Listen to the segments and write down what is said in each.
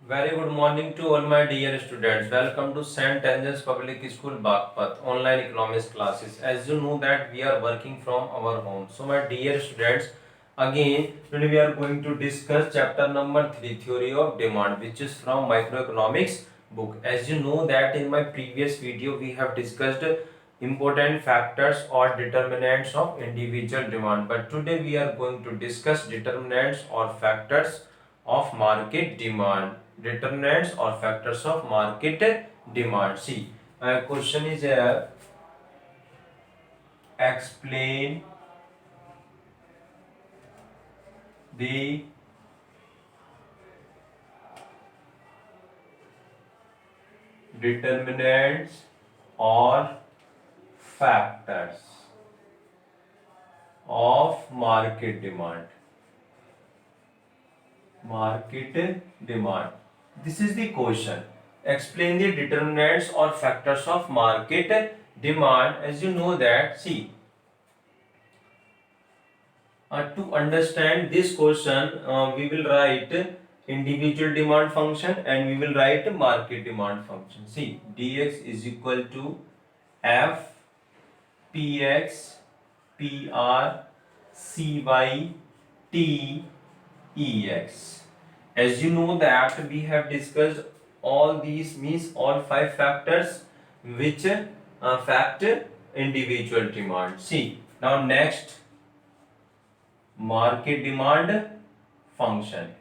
Very good morning to all my dear students. Welcome to St. Angel's Public School Bagpat online economics classes. As you know that we are working from our home. So my dear students, again today we are going to discuss chapter number 3 theory of demand, which is from microeconomics book. As you know that in my previous video we have discussed important factors or determinants of individual demand, but today we are going to discuss determinants or factors of market demand. Determinants or factors of market demand. See, question is explain the determinants or factors of market demand. Market demand. This is the question. Explain the determinants or factors of market demand. As you know that, see, to understand this question, we will write individual demand function and we will write market demand function. See, dx is equal to f px pr cy t ex. As you know that we have discussed all these means all five factors which affect individual demand. See, now next market demand function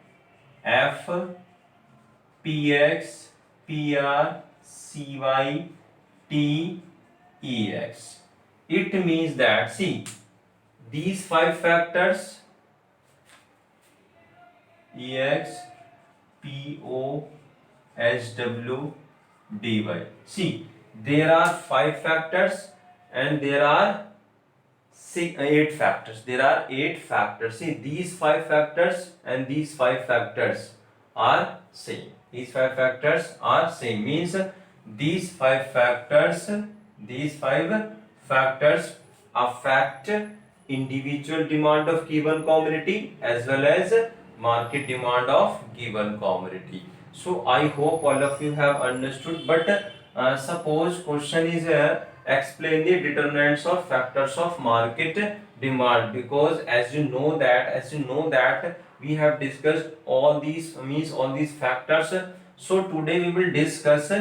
f px pr cy t ex. It means that, see, these five factors ex po sw dy, see, there are five factors and there are eight factors. There are eight factors. See, these five factors and these five factors are same. These five factors are same. Means these five factors affect individual demand of given commodity as well as market demand of given commodity. So I hope all of you have understood. But suppose question is explain the determinants or factors of market demand, because as you know that we have discussed all these means all these factors. So today we will discuss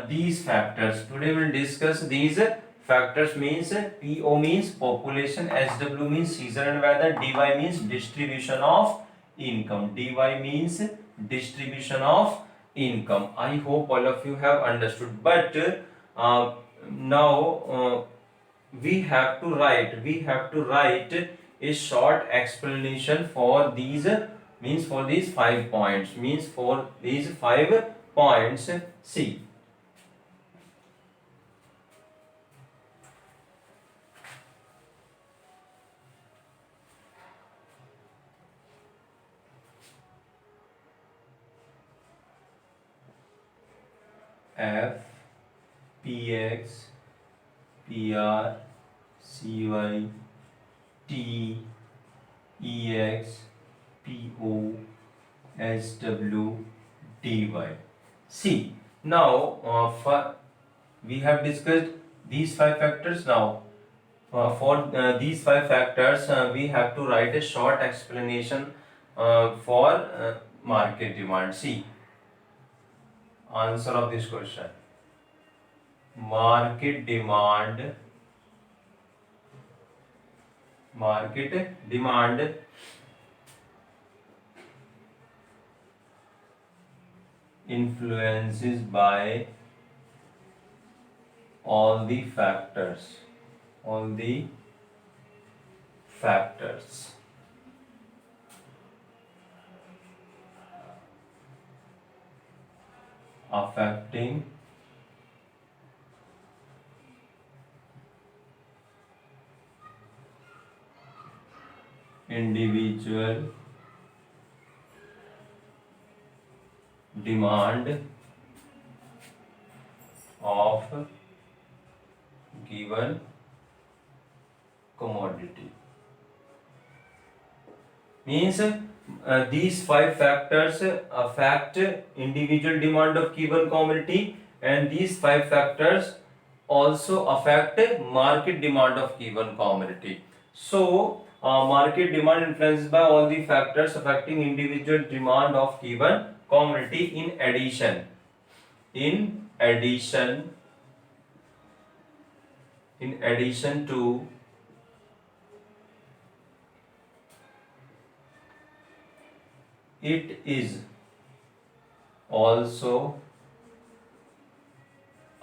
these factors. Today we will discuss these factors. Means PO means population, SW means season and weather, DY means distribution of income. DY means distribution of income. I hope all of you have understood. But now we have to write a short explanation for these means for these 5 points. Means for these 5 points. See, f px pr cy t ex po sw dy. See, now we have discussed these five factors. Now for these five factors we have to write a short explanation for market demand. See, answer of this question: market demand influences by all the factors affecting individual demand of given commodity. Means These five factors affect individual demand of given commodity, and these five factors also affect market demand of given commodity. So market demand influenced by all the factors affecting individual demand of given commodity. In addition in addition to it is also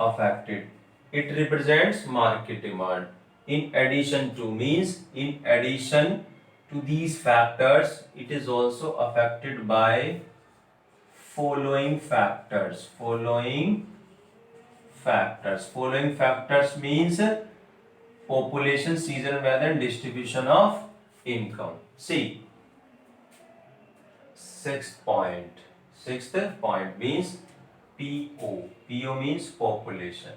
affected. It represents market demand. In addition to means in addition to these factors, it is also affected by following factors. Following factors means population, season, weather, and distribution of income. See, sixth point. Sixth point means PO. PO means population.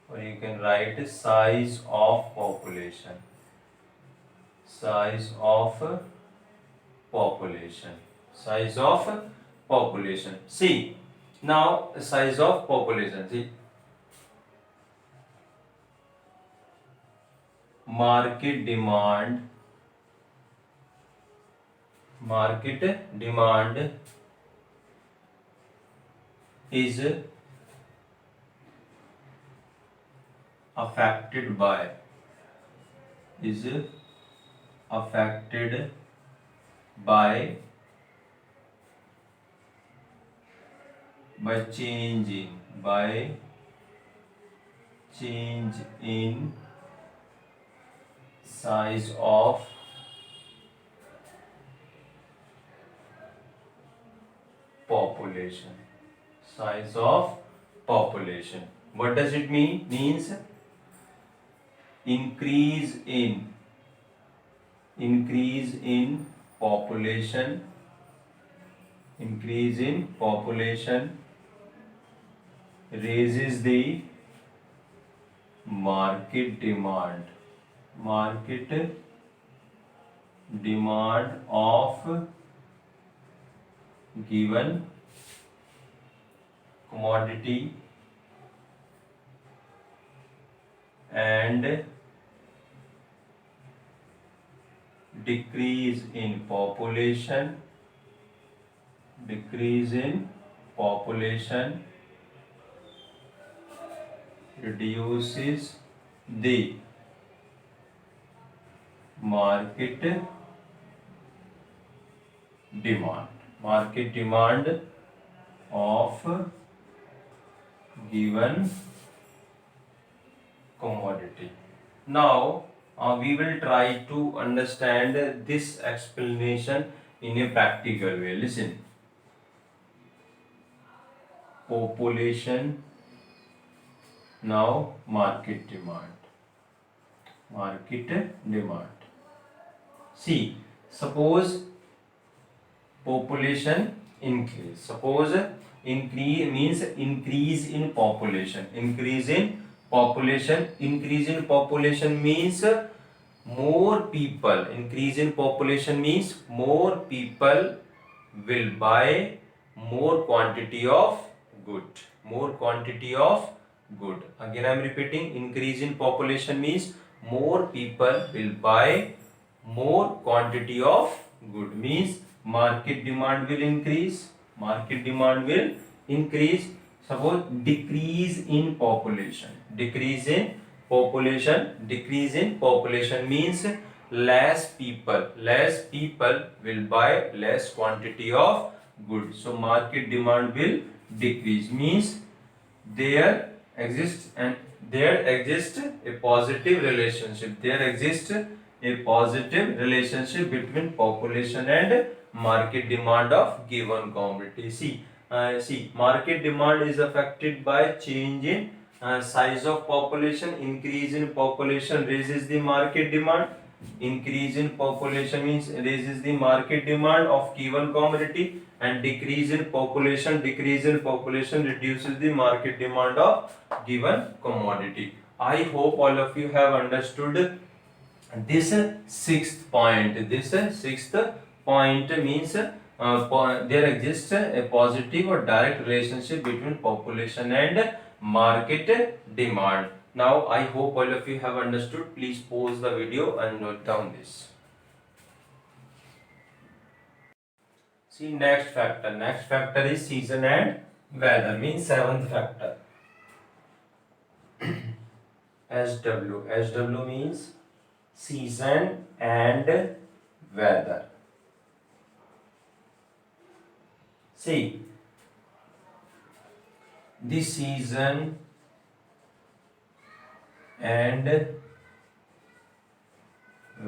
Or you can write size of population. Size of population. Size of population. See, now size of population. See, market demand is affected by change in size of population. Size of population. What does it mean? Means increase in population raises the market demand of given commodity and decrease in population reduces the market demand of given commodity. Now we will try to understand this explanation in a practical way. Listen. Population, now market demand. See, suppose population increase. Suppose increase means increase in population. Increase in population means more people. Increase in population means more people will buy more quantity of good. Again I am repeating, increase in population means more people will buy more quantity of good, means market demand will increase. Suppose decrease in population means less people will buy less quantity of good, so market demand will decrease, means there exists a positive relationship. Between population and market demand of given commodity. See, market demand is affected by change in size of population. Increase in population raises the market demand. Increase in population means raises the market demand of given commodity, and decrease in population reduces the market demand of given commodity. I hope all of you have understood This sixth point. This sixth point means there exists a positive or direct relationship between population and market demand. Now I hope all of you have understood. Please pause the video and note down this. See, next factor. Next factor is season and weather. Means seventh factor. SW. SW means season and weather. See, the season and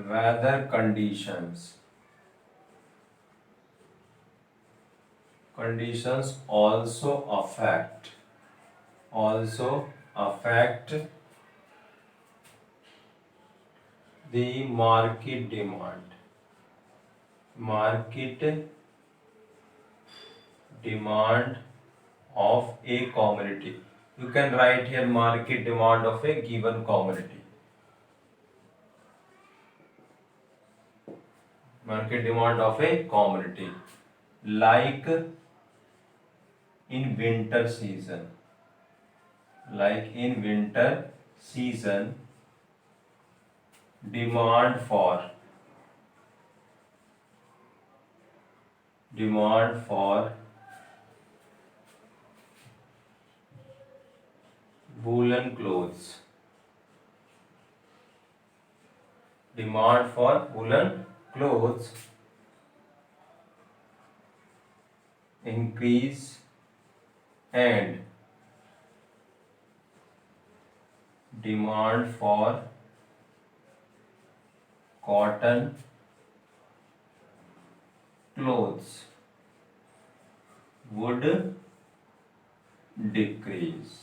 weather conditions also affect the market demand of a commodity. You can write here market demand of a given commodity. Market demand of a commodity, like in winter season. Demand for woolen clothes. Demand for woolen clothes increase, and demand for cotton clothes would decrease.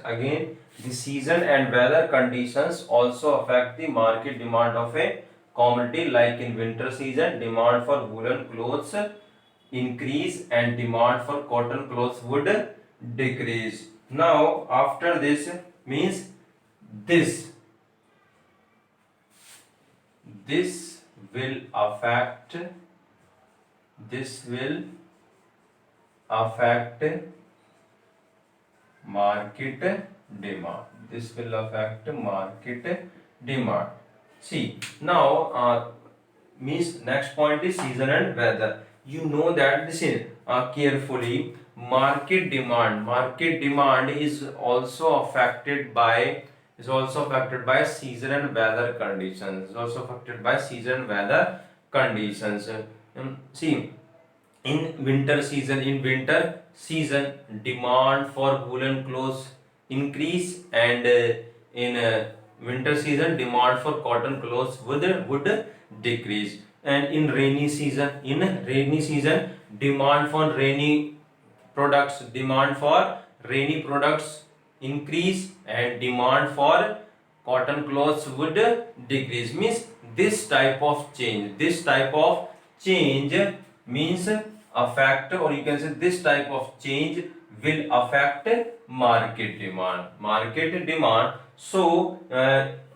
Again, the season and weather conditions also affect the market demand of a commodity. Like in winter season, demand for woolen clothes increase and demand for cotton clothes would decrease. Now after this means this will affect market demand. This will affect market demand. See, now means next point is season and weather. You know that this is carefully. Market demand is also affected by season and weather conditions. See, in winter season demand for woolen clothes increase, and in winter season demand for cotton clothes would decrease. And in rainy season demand for rainy products increase, and demand for cotton clothes would decrease. Means this type of change means affect, or you can say this type of change will affect market demand. So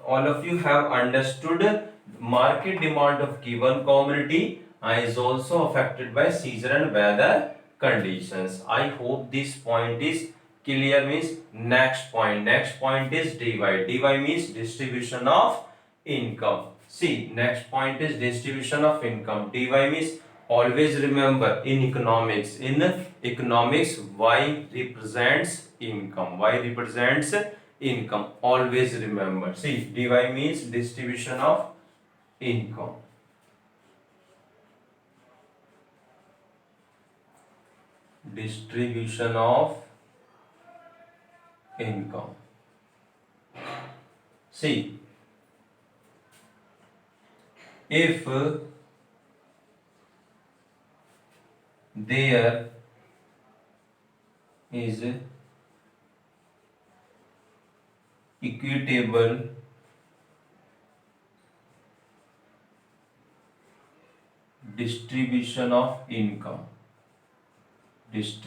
all of you have understood market demand of given commodity is also affected by season and weather conditions. I hope this point is clear. Means next point is dy. Dy means distribution of income. See, next point is distribution of income. Dy means, always remember, in economics y represents income. Always remember. See, dy means distribution of income. See, if there is equitable distribution of income, if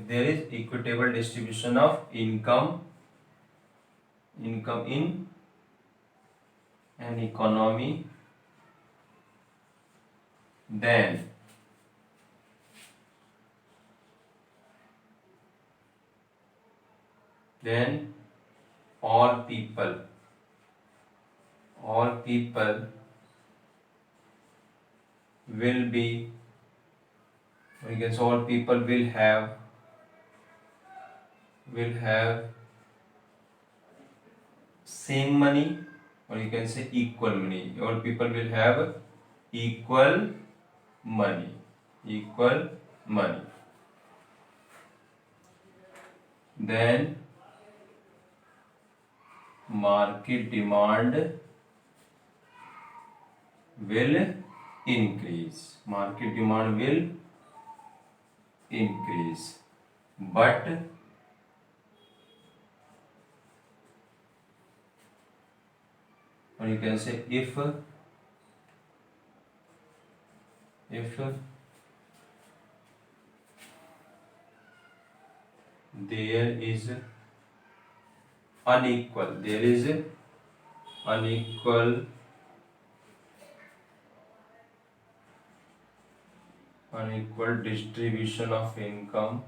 there is equitable distribution of income in an economy, then all people will be, or you can say all people will have same money, or you can say equal money. All people will have equal money. Equal money. Then market demand will increase. Market demand will increase. But or you can say if there is unequal distribution of income,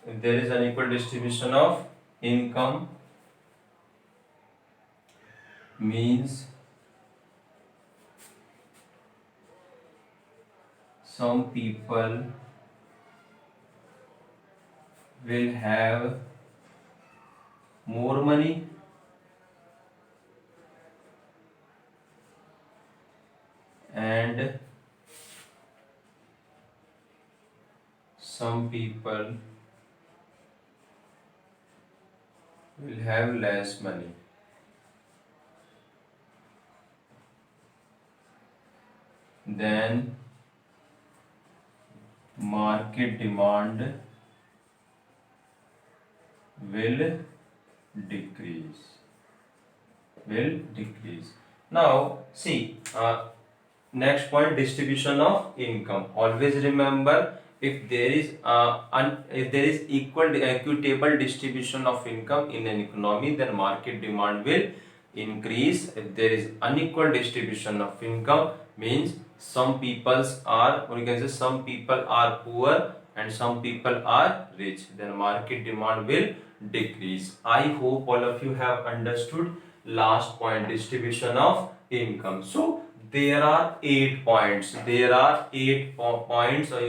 if there is unequal distribution of income, means some people will have more money and some people will have less money. Then market demand will decrease. Now see, next point, distribution of income. Always remember, if there is equitable distribution of income in an economy, then market demand will increase. If there is unequal distribution of income, means some peoples are, or you can say some people are poor and some people are rich, then market demand will decrease. I hope all of you have understood last point, distribution of income. So there are 8 points. Or you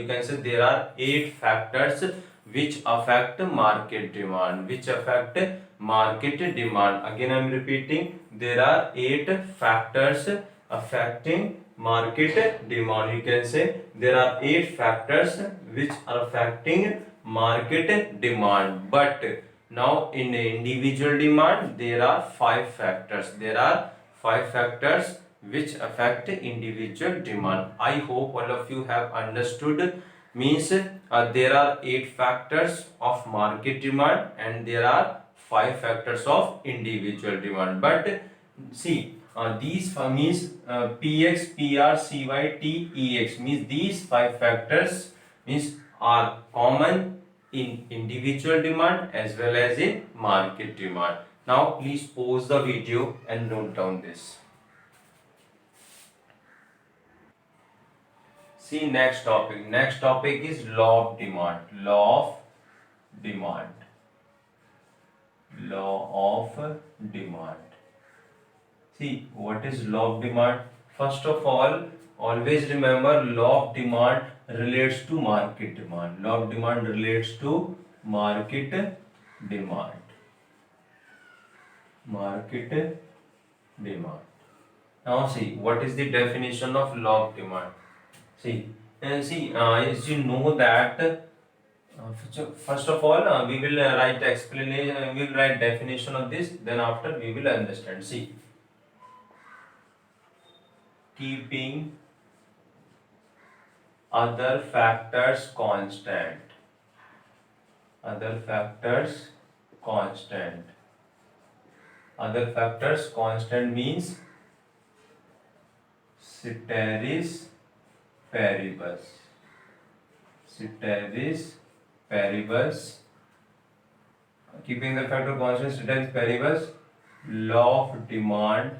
can say there are 8 factors which affect market demand. Again, I am repeating, there are 8 factors affecting market demand. You can say there are 8 factors which are affecting market demand. But now in individual demand, there are 5 factors. Which affect individual demand. I hope all of you have understood. Means there are 8 factors of market demand and there are 5 factors of individual demand. But see, these means PX, PR, CY, T, EX, means these 5 factors means are common in individual demand as well as in market demand. Now please pause the video and note down this. See, next topic. Next topic is law of demand. Law of demand. See, what is law of demand? First of all, always remember, law of demand relates to market demand. Law of demand relates to market demand. Now see, what is the definition of law of demand? See, as you know that, first of all, we will write explanation. We will write definition of this. Then after we will understand. See, keeping other factors constant. Other factors constant means ceteris paribus. keeping the factor constant states variables, law of demand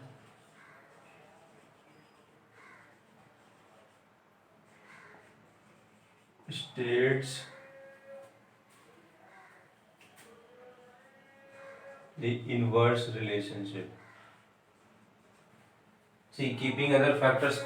states the inverse relationship. See, keeping other factors